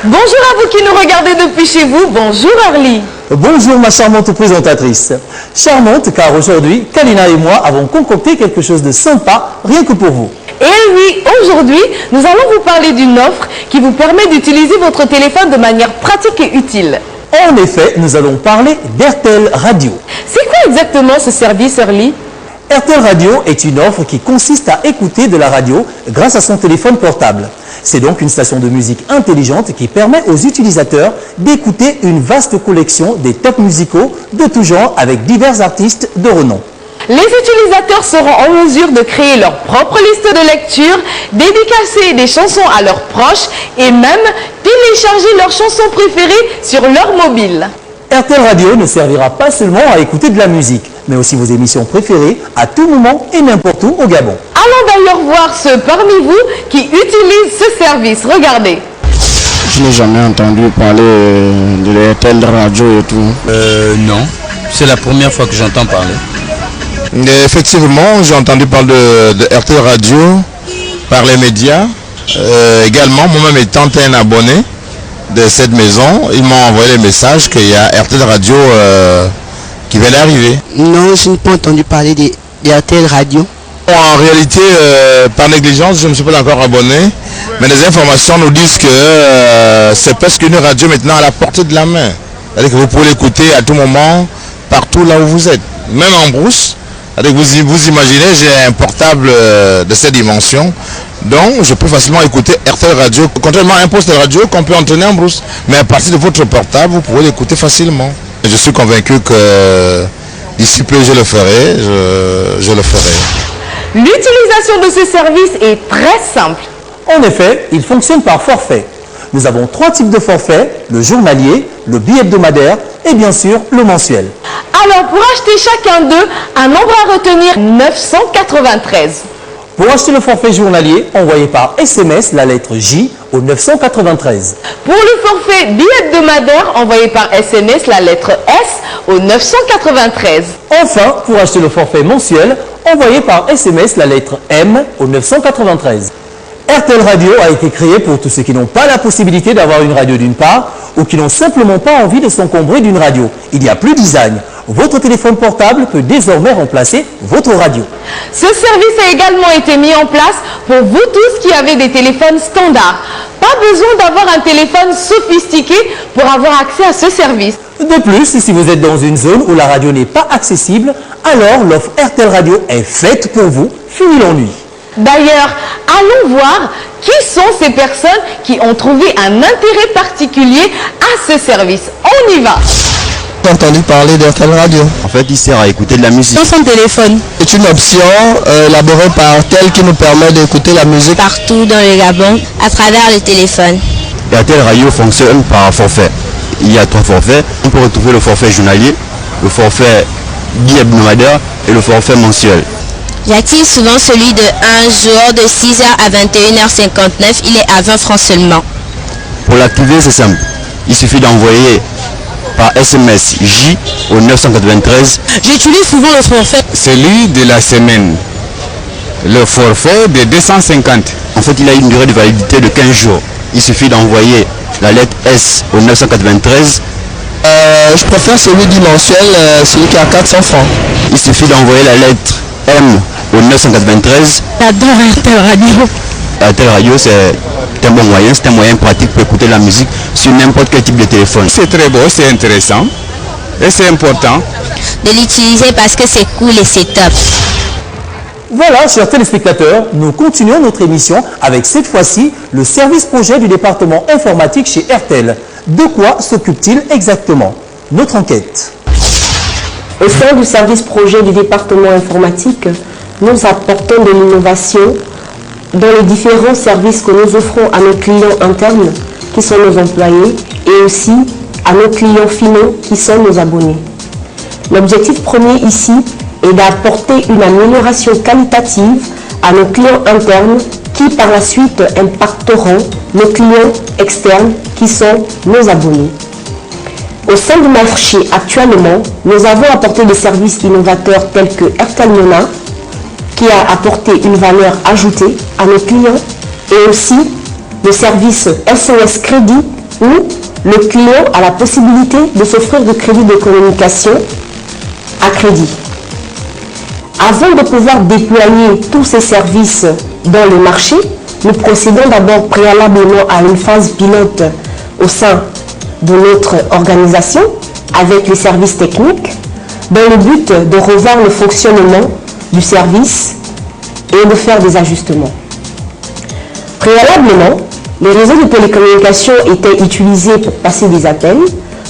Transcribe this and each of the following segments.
Bonjour à vous qui nous regardez depuis chez vous. Bonjour Arlie. Bonjour ma charmante présentatrice. Charmante car aujourd'hui, Kalina et moi avons concocté quelque chose de sympa rien que pour vous. Et oui, aujourd'hui, nous allons vous parler d'une offre qui vous permet d'utiliser votre téléphone de manière pratique et utile. En effet, nous allons parler d'RTL Radio. C'est quoi exactement ce service, Arlie? RTL Radio est une offre qui consiste à écouter de la radio grâce à son téléphone portable. C'est donc une station de musique intelligente qui permet aux utilisateurs d'écouter une vaste collection des tops musicaux de tout genre avec divers artistes de renom. Les utilisateurs seront en mesure de créer leur propre liste de lecture, dédicacer des chansons à leurs proches et même télécharger leurs chansons préférées sur leur mobile. RTL Radio ne servira pas seulement à écouter de la musique, mais aussi vos émissions préférées à tout moment et n'importe où au Gabon. Allons d'ailleurs voir ceux parmi vous qui utilisent ce service. Regardez. Je n'ai jamais entendu parler de RTL Radio et tout. Non, c'est la première fois que j'entends parler. Effectivement, j'ai entendu parler de RTL Radio par les médias. Également, moi-même étant un abonné de cette maison, ils m'ont envoyé le message qu'il y a RTL Radio qui va arriver. Non, je n'ai pas entendu parler de RTL Radio. En réalité, par négligence, je ne me suis pas encore abonné, mais les informations nous disent que c'est presque une radio maintenant à la portée de la main. C'est-à-dire que vous pouvez l'écouter à tout moment, partout là où vous êtes, même en brousse. Vous imaginez, j'ai un portable de cette dimension, donc je peux facilement écouter RTL Radio, contrairement à un poste de radio qu'on peut entraîner en brousse. Mais à partir de votre portable, vous pouvez l'écouter facilement. Je suis convaincu que d'ici peu, je le ferai, je le ferai. L'utilisation de ce service est très simple. En effet, il fonctionne par forfait. Nous avons 3 types de forfaits, le journalier, le bi-hebdomadaire et bien sûr le mensuel. Alors pour acheter chacun d'eux, un nombre à retenir, 993. Pour acheter le forfait journalier, envoyez par SMS la lettre J au 993. Pour le forfait bi-hebdomadaire, envoyez par SMS la lettre S au 993. Enfin, pour acheter le forfait mensuel, envoyez par SMS la lettre M au 993. RTL Radio a été créé pour tous ceux qui n'ont pas la possibilité d'avoir une radio d'une part ou qui n'ont simplement pas envie de s'encombrer d'une radio. Il n'y a plus de design. Votre téléphone portable peut désormais remplacer votre radio. Ce service a également été mis en place pour vous tous qui avez des téléphones standards. Pas besoin d'avoir un téléphone sophistiqué pour avoir accès à ce service. De plus, si vous êtes dans une zone où la radio n'est pas accessible, alors l'offre RTL Radio est faite pour vous. Fini l'ennui. D'ailleurs, allons voir qui sont ces personnes qui ont trouvé un intérêt particulier à ce service. On y va. J'ai entendu parler d'RTL Radio. En fait, il sert à écouter de la musique. Sur son téléphone. C'est une option élaborée par RTL qui nous permet d'écouter la musique partout dans le Gabon à travers le téléphone. RTL Radio fonctionne par forfait. Il y a 3 forfaits. On peut retrouver le forfait journalier, le forfait bi-hebdomadaire et le forfait mensuel. J'active souvent celui de 1 jour de 6h à 21h59. Il est à 20 francs seulement. Pour l'activer, c'est simple. Il suffit d'envoyer par SMS J au 993. J'utilise souvent le forfait. Celui de la semaine, le forfait de 250. En fait, il a une durée de validité de 15 jours. Il suffit d'envoyer la lettre S au 993. Je préfère celui du mensuel, celui qui a 400 francs. Il suffit d'envoyer la lettre M au 993. J'adore RTL Radio. RTL Radio, c'est un bon moyen, c'est un moyen pratique pour écouter la musique sur n'importe quel type de téléphone. C'est très beau, c'est intéressant et c'est important de l'utiliser parce que c'est cool et c'est top. Voilà, chers téléspectateurs, nous continuons notre émission avec cette fois-ci le service projet du département informatique chez RTL. De quoi s'occupe-t-il exactement? Notre enquête. Au sein du service projet du département informatique, nous apportons de l'innovation dans les différents services que nous offrons à nos clients internes, qui sont nos employés, et aussi à nos clients finaux, qui sont nos abonnés. L'objectif premier ici est d'apporter une amélioration qualitative à nos clients internes qui par la suite impacteront nos clients externes qui sont nos abonnés. Au sein du marché actuellement, nous avons apporté des services innovateurs tels que RTL Nona, qui a apporté une valeur ajoutée à nos clients, et aussi le service SOS Crédit où le client a la possibilité de s'offrir de crédits de communication à crédit. Avant de pouvoir déployer tous ces services dans le marché, nous procédons d'abord préalablement à une phase pilote au sein de notre organisation avec les services techniques dans le but de revoir le fonctionnement du service et de faire des ajustements. Préalablement, les réseaux de télécommunications étaient utilisés pour passer des appels,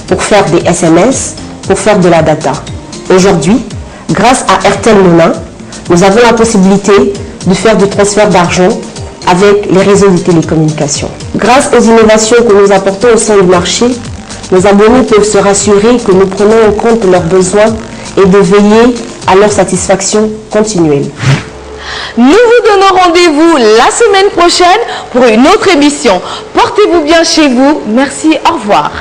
pour faire des SMS, pour faire de la data. Aujourd'hui, grâce à Airtel Monnaie, nous avons la possibilité de faire du transfert d'argent avec les réseaux de télécommunications. Grâce aux innovations que nous apportons au sein du marché, nos abonnés peuvent se rassurer que nous prenons en compte leurs besoins et de veiller à leur satisfaction continuelle. Nous vous donnons rendez-vous la semaine prochaine pour une autre émission. Portez-vous bien chez vous. Merci, au revoir.